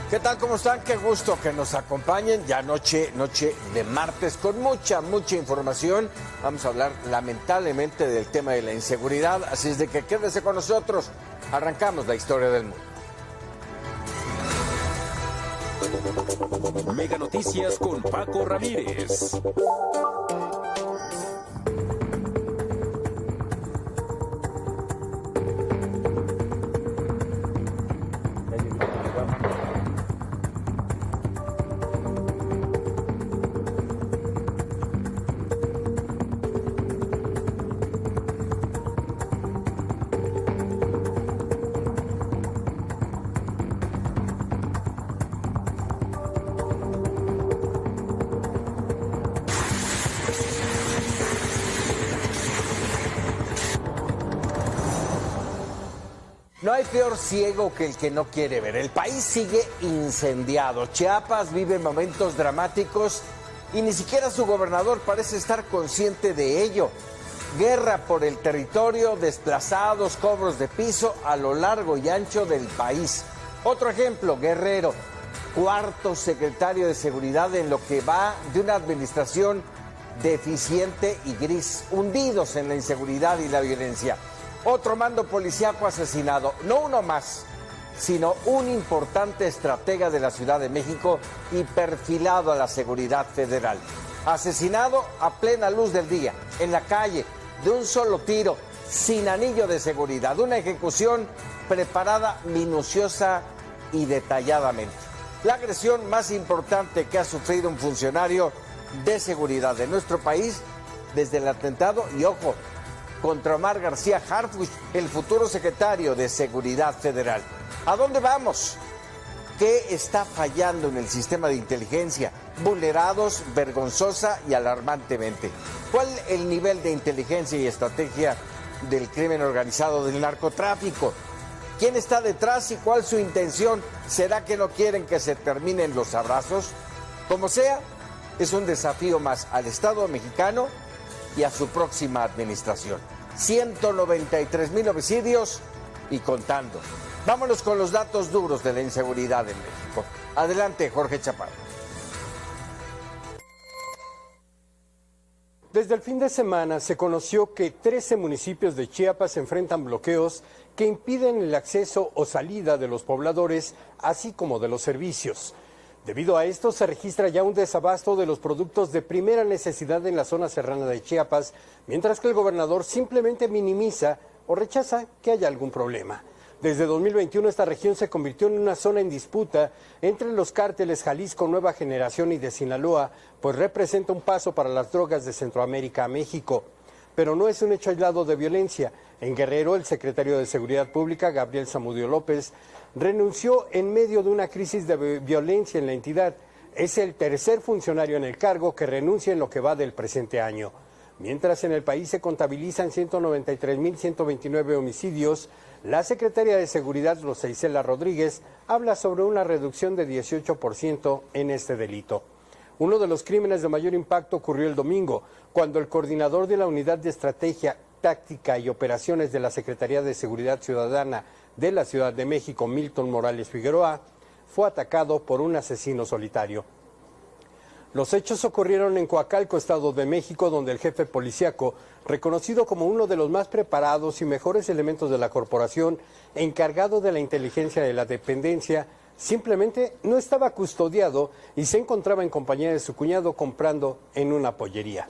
¿Qué tal? ¿Cómo están? Qué gusto que nos acompañen. Ya noche de martes con mucha información. Vamos a hablar lamentablemente del tema de la inseguridad. Así es de que quédese con nosotros. Arrancamos la historia del mundo. Mega Noticias con Paco Ramírez. No hay peor ciego que el que no quiere ver. El país sigue incendiado. Chiapas vive momentos dramáticos y ni siquiera su gobernador parece estar consciente de ello. Guerra por el territorio, desplazados, cobros de piso a lo largo y ancho del país. Otro ejemplo, Guerrero, cuarto secretario de Seguridad en lo que va de una administración deficiente y gris, hundidos en la inseguridad y la violencia. Otro mando policíaco asesinado, no uno más, sino un importante estratega de la Ciudad de México y perfilado a la seguridad federal. Asesinado a plena luz del día, en la calle, de un solo tiro, sin anillo de seguridad. Una ejecución preparada minuciosa y detalladamente. La agresión más importante que ha sufrido un funcionario de seguridad de nuestro país desde el atentado, y ojo, contra Omar García Harfuch, el futuro secretario de Seguridad Federal. ¿A dónde vamos? ¿Qué está fallando en el sistema de inteligencia? Vulnerados vergonzosa y alarmantemente. ¿Cuál el nivel de inteligencia y estrategia del crimen organizado, del narcotráfico? ¿Quién está detrás y cuál su intención? ¿Será que no quieren que se terminen los abrazos? Como sea, es un desafío más al Estado mexicano y a su próxima administración. 193,000 homicidios y contando. Vámonos con los datos duros de la inseguridad en México. Adelante, Jorge Chaparro. Desde el fin de semana se conoció que 13 municipios de Chiapas enfrentan bloqueos que impiden el acceso o salida de los pobladores, así como de los servicios. Debido a esto, se registra ya un desabasto de los productos de primera necesidad en la zona serrana de Chiapas, mientras que el gobernador simplemente minimiza o rechaza que haya algún problema. Desde 2021, esta región se convirtió en una zona en disputa entre los cárteles Jalisco Nueva Generación y de Sinaloa, pues representa un paso para las drogas de Centroamérica a México. Pero no es un hecho aislado de violencia. En Guerrero, el secretario de Seguridad Pública, Gabriel Zamudio López, renunció en medio de una crisis de violencia en la entidad. Es el tercer funcionario en el cargo que renuncia en lo que va del presente año. Mientras en el país se contabilizan 193,129 homicidios, la secretaria de Seguridad, Rosa Isela Rodríguez, habla sobre una reducción de 18% en este delito. Uno de los crímenes de mayor impacto ocurrió el domingo, cuando el coordinador de la Unidad de Estrategia, Táctica y Operaciones de la Secretaría de Seguridad Ciudadana de la Ciudad de México, Milton Morales Figueroa, fue atacado por un asesino solitario. Los hechos ocurrieron en Coacalco, Estado de México, donde el jefe policíaco, reconocido como uno de los más preparados y mejores elementos de la corporación, encargado de la inteligencia de la dependencia, simplemente no estaba custodiado y se encontraba en compañía de su cuñado comprando en una pollería.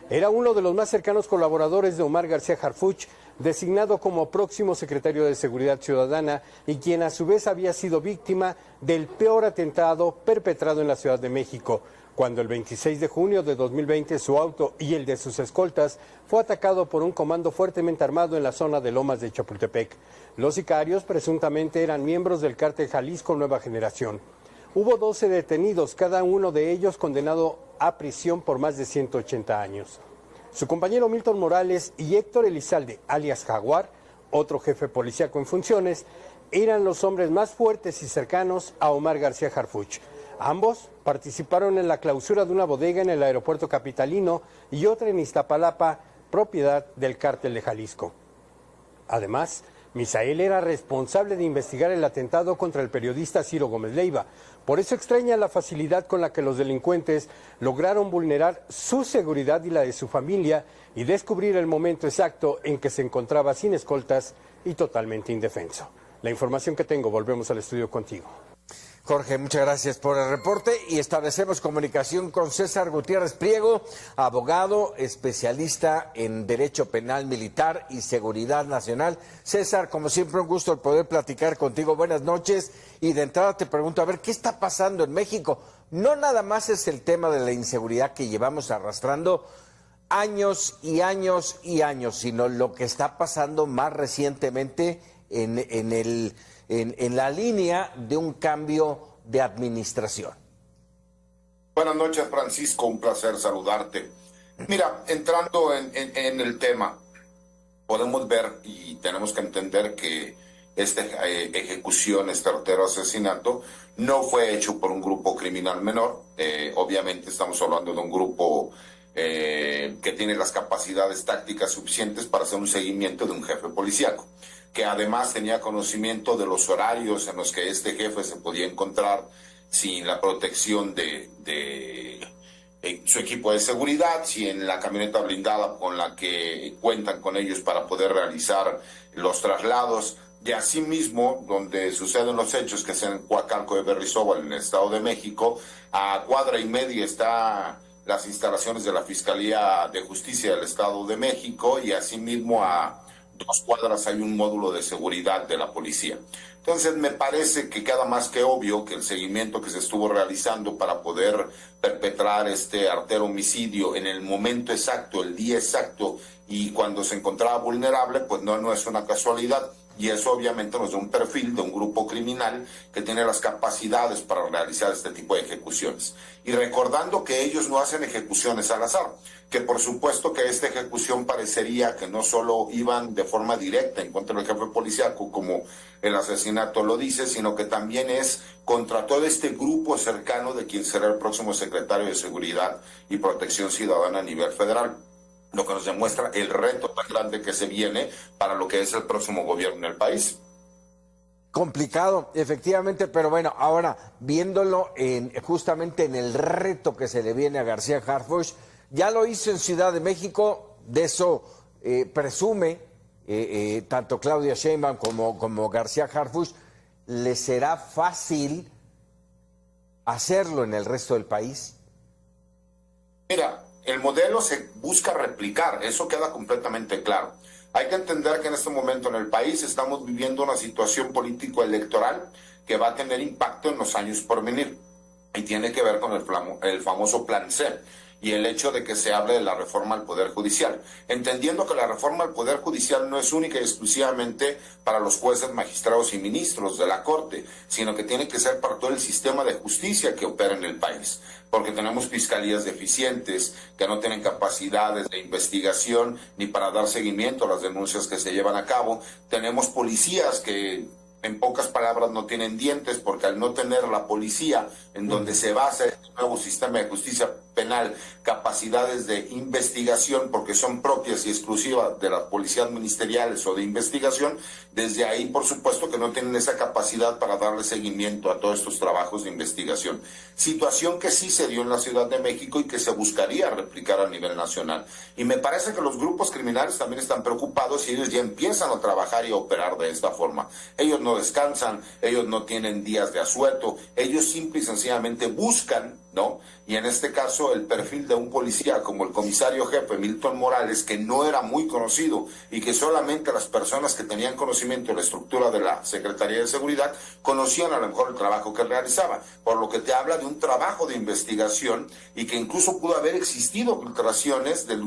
Era uno de los más cercanos colaboradores de Omar García Harfuch, designado como próximo secretario de Seguridad Ciudadana y quien a su vez había sido víctima del peor atentado perpetrado en la Ciudad de México, cuando el 26 de junio de 2020 su auto y el de sus escoltas fue atacado por un comando fuertemente armado en la zona de Lomas de Chapultepec. Los sicarios presuntamente eran miembros del cártel Jalisco Nueva Generación. Hubo 12 detenidos, cada uno de ellos condenado a prisión por más de 180 años. Su compañero Milton Morales y Héctor Elizalde, alias Jaguar, otro jefe policíaco en funciones, eran los hombres más fuertes y cercanos a Omar García Harfuch. Ambos participaron en la clausura de una bodega en el aeropuerto capitalino y otra en Iztapalapa, propiedad del cártel de Jalisco. Además, Misael era responsable de investigar el atentado contra el periodista Ciro Gómez Leiva. Por eso extraña la facilidad con la que los delincuentes lograron vulnerar su seguridad y la de su familia y descubrir el momento exacto en que se encontraba sin escoltas y totalmente indefenso. La información que tengo, volvemos al estudio contigo. Jorge, muchas gracias por el reporte y establecemos comunicación con César Gutiérrez Priego, abogado, especialista en Derecho Penal Militar y Seguridad Nacional. César, como siempre, un gusto el poder platicar contigo. Buenas noches y de entrada te pregunto, a ver, ¿qué está pasando en México? No nada más es el tema de la inseguridad que llevamos arrastrando años y años y años, sino lo que está pasando más recientemente en la línea de un cambio de administración. Buenas noches, Francisco, un placer saludarte. Mira, entrando en el tema, podemos ver y tenemos que entender que esta ejecución, este artero asesinato, no fue hecho por un grupo criminal menor. Obviamente estamos hablando de un grupo que tiene las capacidades tácticas suficientes para hacer un seguimiento de un jefe policíaco, que además tenía conocimiento de los horarios en los que este jefe se podía encontrar sin la protección de su equipo de seguridad, sin la camioneta blindada con la que cuentan con ellos para poder realizar los traslados. Y asimismo, donde suceden los hechos, que es en Coacalco de Berrizóbal, en el Estado de México, a cuadra y media está las instalaciones de la Fiscalía de Justicia del Estado de México y asimismo a 2 cuadras hay un módulo de seguridad de la policía. Entonces me parece que queda más que obvio que el seguimiento que se estuvo realizando para poder perpetrar este artero homicidio en el momento exacto, el día exacto y cuando se encontraba vulnerable, pues no es una casualidad. Y eso obviamente nos da un perfil de un grupo criminal que tiene las capacidades para realizar este tipo de ejecuciones. Y recordando que ellos no hacen ejecuciones al azar, que por supuesto que esta ejecución parecería que no solo iban de forma directa en contra del jefe policíaco, como el asesinato lo dice, sino que también es contra todo este grupo cercano de quien será el próximo secretario de Seguridad y Protección Ciudadana a nivel federal, lo que nos demuestra el reto tan grande que se viene para lo que es el próximo gobierno en el país. Complicado, efectivamente, pero bueno, ahora viéndolo justamente en el reto que se le viene a García Harfuch, ya lo hizo en Ciudad de México, de eso presume tanto Claudia Sheinbaum como García Harfuch, ¿le será fácil hacerlo en el resto del país? Mira, el modelo se busca replicar, eso queda completamente claro. Hay que entender que en este momento en el país estamos viviendo una situación político-electoral que va a tener impacto en los años por venir y tiene que ver con el famoso Plan C y el hecho de que se hable de la reforma al Poder Judicial, entendiendo que la reforma al Poder Judicial no es única y exclusivamente para los jueces, magistrados y ministros de la Corte, sino que tiene que ser para todo el sistema de justicia que opera en el país, porque tenemos fiscalías deficientes que no tienen capacidades de investigación ni para dar seguimiento a las denuncias que se llevan a cabo, tenemos policías que en pocas palabras no tienen dientes, porque al no tener la policía en donde se basa el nuevo sistema de justicia penal, capacidades de investigación, porque son propias y exclusivas de las policías ministeriales o de investigación, desde ahí por supuesto que no tienen esa capacidad para darle seguimiento a todos estos trabajos de investigación. Situación que sí se dio en la Ciudad de México y que se buscaría replicar a nivel nacional. Y me parece que los grupos criminales también están preocupados y ellos ya empiezan a trabajar y a operar de esta forma. Ellos no descansan, ellos no tienen días de asueto, ellos simple y sencillamente buscan, ¿no? Y en este caso el perfil de un policía como el comisario jefe Milton Morales, que no era muy conocido y que solamente las personas que tenían conocimiento de la estructura de la Secretaría de Seguridad conocían a lo mejor el trabajo que realizaba, por lo que te habla de un trabajo de investigación y que incluso pudo haber existido filtraciones del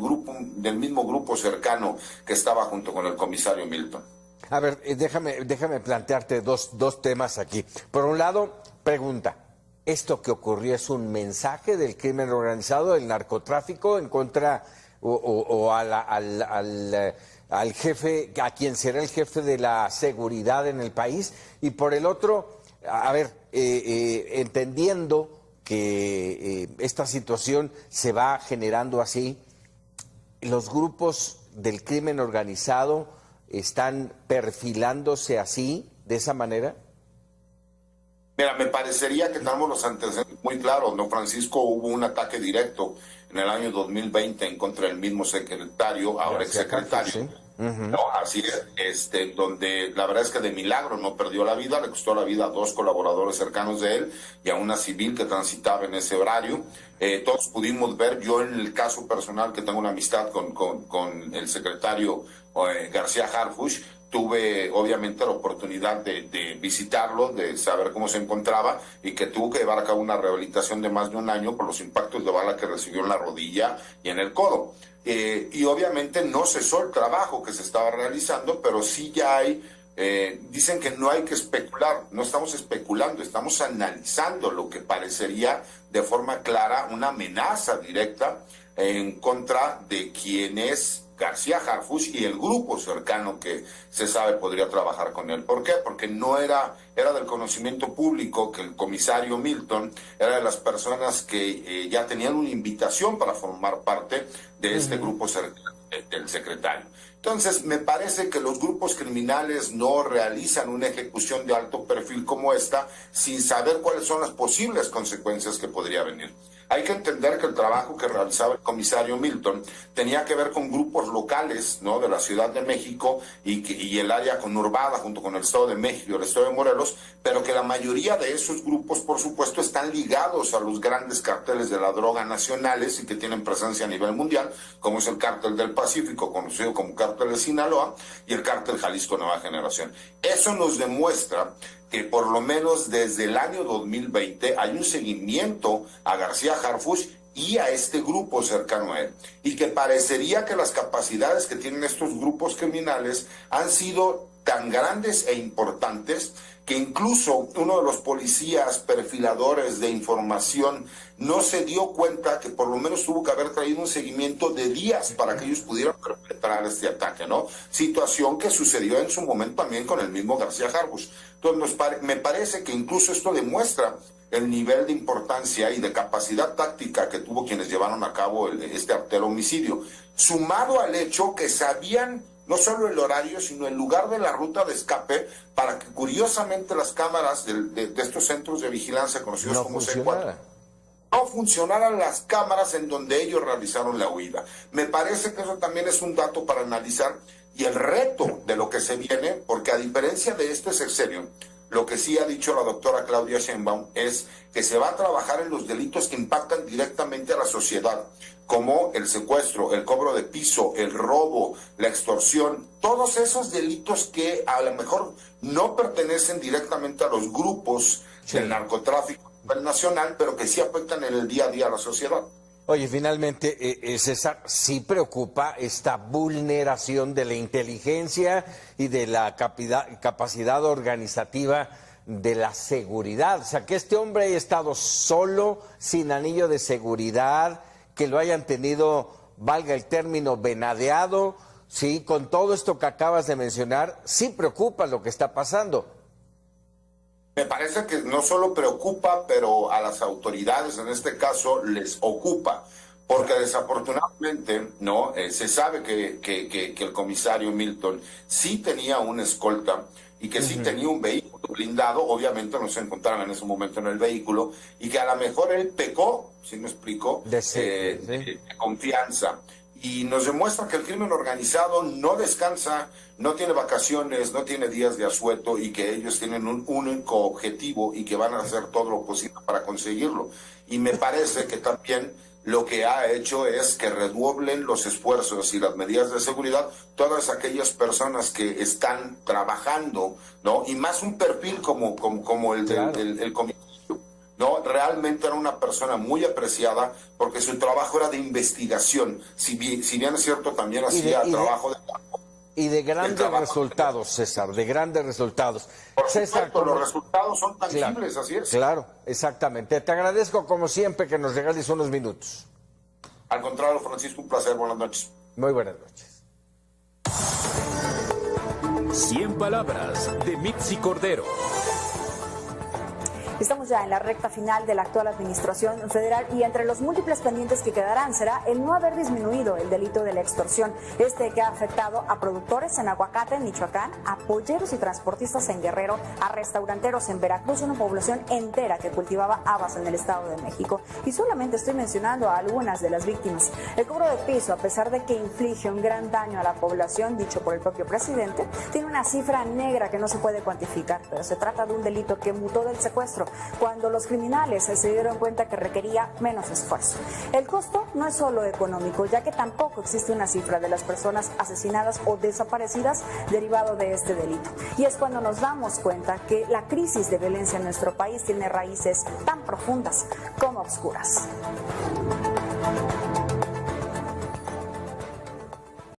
mismo grupo cercano que estaba junto con el comisario Milton. A ver, déjame plantearte dos temas aquí. Por un lado, pregunta, ¿esto que ocurrió es un mensaje del crimen organizado, del narcotráfico, en contra al jefe, a quien será el jefe de la seguridad en el país? Y por el otro, a ver, entendiendo que esta situación se va generando así, los grupos del crimen organizado están perfilándose así, de esa manera? Mira, me parecería que tenemos los antecedentes muy claros, ¿no, Francisco? Hubo un ataque directo en el año 2020 en contra del mismo secretario, ahora exsecretario. Sí. No, así es, donde la verdad es que de milagro no perdió la vida, le costó la vida a 2 colaboradores cercanos de él y a una civil que transitaba en ese horario. Todos pudimos ver, yo en el caso personal que tengo una amistad con el secretario García Harfuch, tuve obviamente la oportunidad de visitarlo, de saber cómo se encontraba y que tuvo que llevar a cabo una rehabilitación de más de un año por los impactos de bala que recibió en la rodilla y en el codo. Y obviamente no cesó el trabajo que se estaba realizando, pero sí ya hay, dicen que no hay que especular, no estamos especulando, estamos analizando lo que parecería de forma clara una amenaza directa en contra de quien es García Harfuch y el grupo cercano que se sabe podría trabajar con él. ¿Por qué? Porque no era del conocimiento público que el comisario Milton era de las personas que ya tenían una invitación para formar parte de este grupo cercano del secretario. Entonces, me parece que los grupos criminales no realizan una ejecución de alto perfil como esta sin saber cuáles son las posibles consecuencias que podría venir. Hay que entender que el trabajo que realizaba el comisario Milton tenía que ver con grupos locales, ¿no?, de la Ciudad de México y el área conurbada junto con el Estado de México y el Estado de Morelos, pero que la mayoría de esos grupos, por supuesto, están ligados a los grandes cárteles de la droga nacionales y que tienen presencia a nivel mundial, como es el Cártel del Pacífico, conocido como Cártel de Sinaloa, y el Cártel Jalisco Nueva Generación. Eso nos demuestra que por lo menos desde el año 2020 hay un seguimiento a García Harfuch y a este grupo cercano a él, y que parecería que las capacidades que tienen estos grupos criminales han sido tan grandes e importantes que incluso uno de los policías perfiladores de información no se dio cuenta que por lo menos tuvo que haber traído un seguimiento de días para que ellos pudieran perpetrar este ataque, ¿no? Situación que sucedió en su momento también con el mismo García Harfuch. Entonces, me parece que incluso esto demuestra el nivel de importancia y de capacidad táctica que tuvo quienes llevaron a cabo este artero homicidio, sumado al hecho que sabían no solo el horario, sino el lugar de la ruta de escape, para que curiosamente las cámaras de estos centros de vigilancia conocidos como C4 no funcionaran las cámaras en donde ellos realizaron la huida. Me parece que eso también es un dato para analizar y el reto de lo que se viene, porque a diferencia de este sexenio, lo que sí ha dicho la doctora Claudia Sheinbaum es que se va a trabajar en los delitos que impactan directamente a la sociedad, como el secuestro, el cobro de piso, el robo, la extorsión, todos esos delitos que a lo mejor no pertenecen directamente a los grupos del narcotráfico nacional, pero que sí afectan en el día a día a la sociedad. Oye, finalmente, César, sí preocupa esta vulneración de la inteligencia y de la capacidad organizativa de la seguridad. O sea, que este hombre haya estado solo, sin anillo de seguridad, que lo hayan tenido, valga el término, venadeado, sí, con todo esto que acabas de mencionar, sí preocupa lo que está pasando. Me parece que no solo preocupa, pero a las autoridades en este caso les ocupa, porque desafortunadamente no se sabe que el comisario Milton sí tenía una escolta y que sí tenía un vehículo blindado, obviamente no se encontraban en ese momento en el vehículo, y que a lo mejor él pecó, ¿sí me explico?, de confianza. Y nos demuestra que el crimen organizado no descansa, no tiene vacaciones, no tiene días de asueto y que ellos tienen un único objetivo y que van a hacer todo lo posible para conseguirlo. Y me parece que también lo que ha hecho es que reduoblen los esfuerzos y las medidas de seguridad todas aquellas personas que están trabajando, ¿no? Y más un perfil como el del comisario. No, realmente era una persona muy apreciada porque su trabajo era de investigación. Si bien es cierto, también hacía trabajo de campo. Y de grandes resultados, César, de grandes resultados. Por César, supuesto, los resultados son tangibles, así es. Claro, exactamente. Te agradezco como siempre que nos regales unos minutos. Al contrario, Francisco, un placer. Buenas noches. Muy buenas noches. 100 palabras de Mitzi Cordero. Estamos ya en la recta final de la actual administración federal y entre los múltiples pendientes que quedarán será el no haber disminuido el delito de la extorsión, que ha afectado a productores en Aguacate, en Michoacán, a polleros y transportistas en Guerrero, a restauranteros en Veracruz, una población entera que cultivaba habas en el Estado de México. Y solamente estoy mencionando a algunas de las víctimas. El cobro de piso, a pesar de que inflige un gran daño a la población, dicho por el propio presidente, tiene una cifra negra que no se puede cuantificar, pero se trata de un delito que mutó del secuestro, cuando los criminales se dieron cuenta que requería menos esfuerzo. El costo no es solo económico, ya que tampoco existe una cifra de las personas asesinadas o desaparecidas derivado de este delito. Y es cuando nos damos cuenta que la crisis de violencia en nuestro país tiene raíces tan profundas como oscuras.